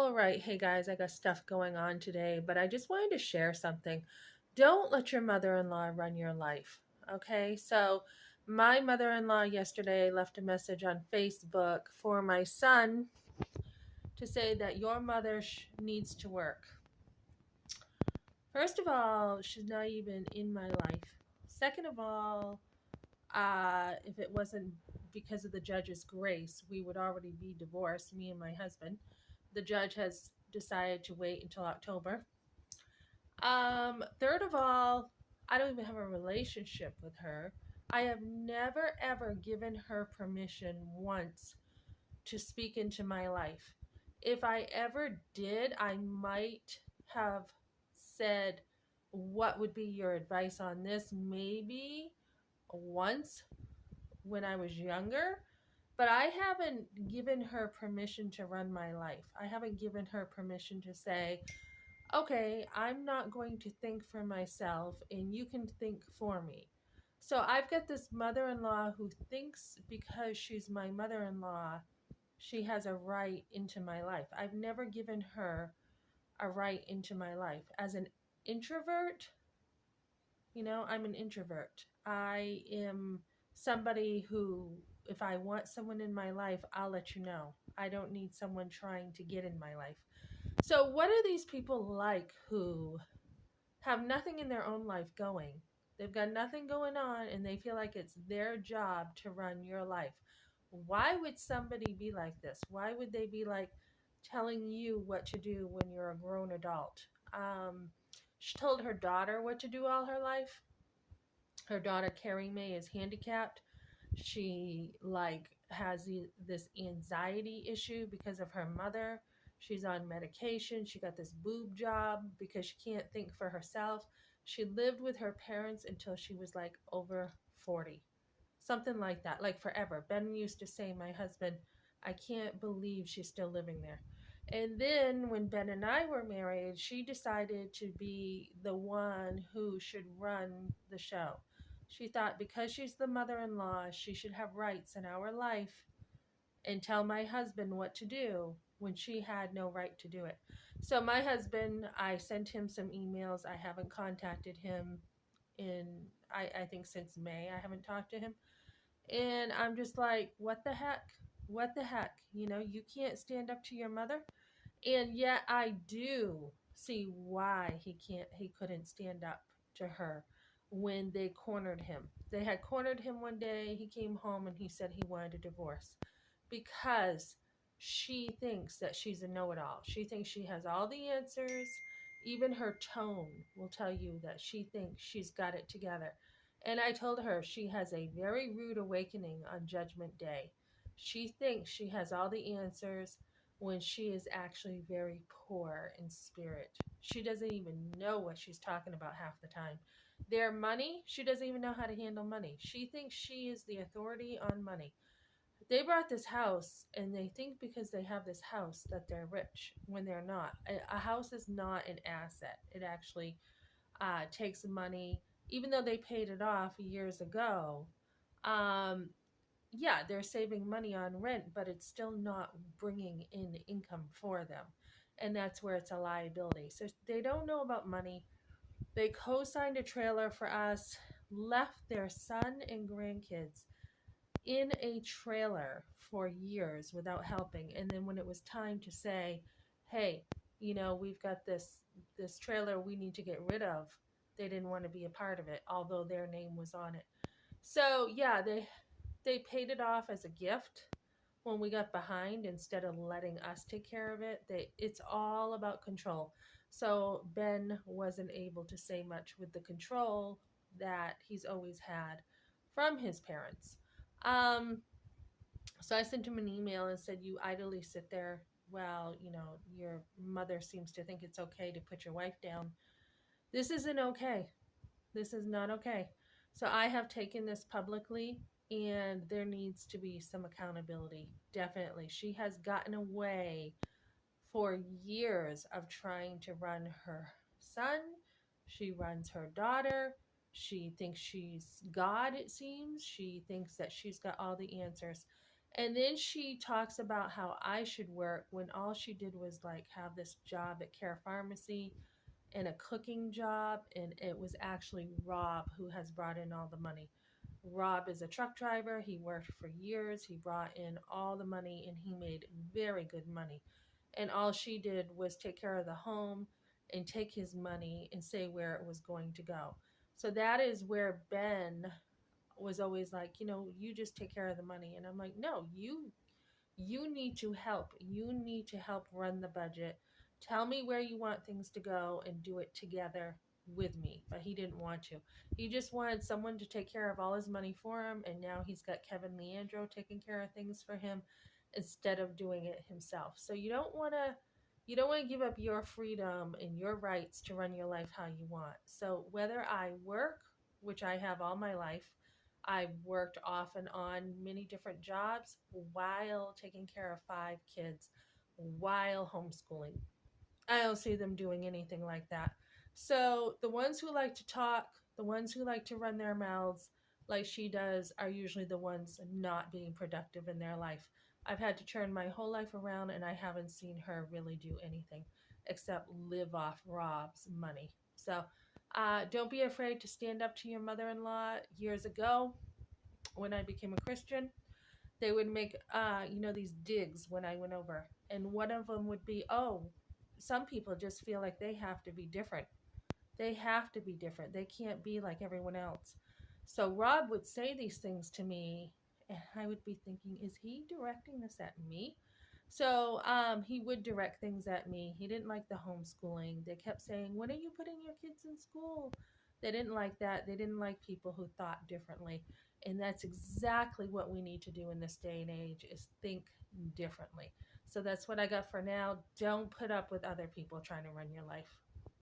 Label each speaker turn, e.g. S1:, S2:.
S1: All right. Hey guys, I got stuff going on today, but I just wanted to share something. Don't let your mother in law run your life. Okay. So, my mother in law yesterday left a message on Facebook for my son to say that your mother needs to work. First of all, she's not even in my life. Second of all, if it wasn't because of the judge's grace, we would already be divorced, me and my husband. The judge has decided to wait until October. Third of all, I don't even have a relationship with her. I have never ever given her permission once to speak into my life. If I ever did, I might have said, "What would be your advice on this?" Maybe once when I was younger, but I haven't given her permission to run my life. I haven't given her permission to say, okay, I'm not going to think for myself and you can think for me. So I've got this mother in law who thinks because she's my mother in law, she has a right into my life. I've never given her a right into my life. As an introvert, I'm an introvert. I am somebody who, if I want someone in my life, I'll let you know. I don't need someone trying to get in my life. So, what are these people like who have nothing in their own life going? They've got nothing going on and they feel like it's their job to run your life. Why would somebody be like this? Why would they be like telling you what to do when you're a grown adult? She told her daughter what to do all her life. Her daughter Carrie May is handicapped. She has this anxiety issue because of her mother. She's on medication. She got this boob job because she can't think for herself. She lived with her parents until she was like over 40. Something like that, like forever. Ben used to say, my husband, I can't believe she's still living there. And then when Ben and I were married, she decided to be the one who should run the show. She thought because she's the mother in law, she should have rights in our life and tell my husband what to do when she had no right to do it. So, my husband, I sent him some emails. I haven't contacted him I think since May. I haven't talked to him. And I'm just like, what the heck? What the heck? You can't stand up to your mother. And yet I do see why he couldn't stand up to her when they cornered him. They had cornered him one day. He came home and he said he wanted a divorce because she thinks that she's a know-it-all. She thinks she has all the answers. Even her tone will tell you that she thinks she's got it together. And I told her she has a very rude awakening on Judgment Day. She thinks she has all the answers when she is actually very poor in spirit. She doesn't even know what she's talking about half the time. Their money, she doesn't even know how to handle money. She thinks she is the authority on money. They bought this house and they think because they have this house that they're rich when they're not. A house is not an asset. It actually takes money, even though they paid it off years ago. Um, yeah, they're saving money on rent, but it's still not bringing in income for them. And that's where it's a liability. So they don't know about money. They co signed a trailer for us, left their son and grandkids in a trailer for years without helping. And then when it was time to say, hey, we've got this trailer we need to get rid of, they didn't want to be a part of it, although their name was on it. So yeah, they paid it off as a gift when we got behind instead of letting us take care of it. It's all about control. So Ben wasn't able to say much with the control that he's always had from his parents. Um, so I sent him an email and said, you idly sit there while, your mother seems to think it's okay to put your wife down. This isn't okay. This is not okay. So I have taken this publicly and there needs to be some accountability. Definitely. She has gotten away for years of trying to run her son. She runs her daughter. She thinks she's God, it seems. She thinks that she's got all the answers. And then she talks about how I should work when all she did was like have this job at Care Pharmacy and a cooking job. And it was actually Rob who has brought in all the money. Rob is a truck driver. He worked for years. He brought in all the money and he made very good money. And all she did was take care of the home and take his money and say where it was going to go. So that is where Ben was always like, you just take care of the money. And I'm like, no, you need to help. You need to help run the budget. Tell me where you want things to go and do it together with me. But he didn't want to. He just wanted someone to take care of all his money for him. And now he's got Kevin Leandro taking care of things for him instead of doing it himself. So you don't want to give up your freedom and your rights to run your life how you want. So whether I work, which I have all my life, I've worked off and on many different jobs while taking care of 5 kids, while homeschooling. I don't see them doing anything like that. So the ones who like to talk, the ones who like to run their mouths like she does, are usually the ones not being productive in their life. I've had to turn my whole life around and I haven't seen her really do anything except live off Rob's money. So don't be afraid to stand up to your mother in law. Years ago, when I became a Christian, they would make these digs when I went over, and one of them would be, oh, some people just feel like they have to be different. They have to be different. They can't be like everyone else. So Rob would say these things to me, and I would be thinking, is he directing this at me? So he would direct things at me. He didn't like the homeschooling. They kept saying, when are you putting your kids in school? They didn't like that. They didn't like people who thought differently. And that's exactly what we need to do in this day and age, is think differently. So that's what I got for now. Don't put up with other people trying to run your life.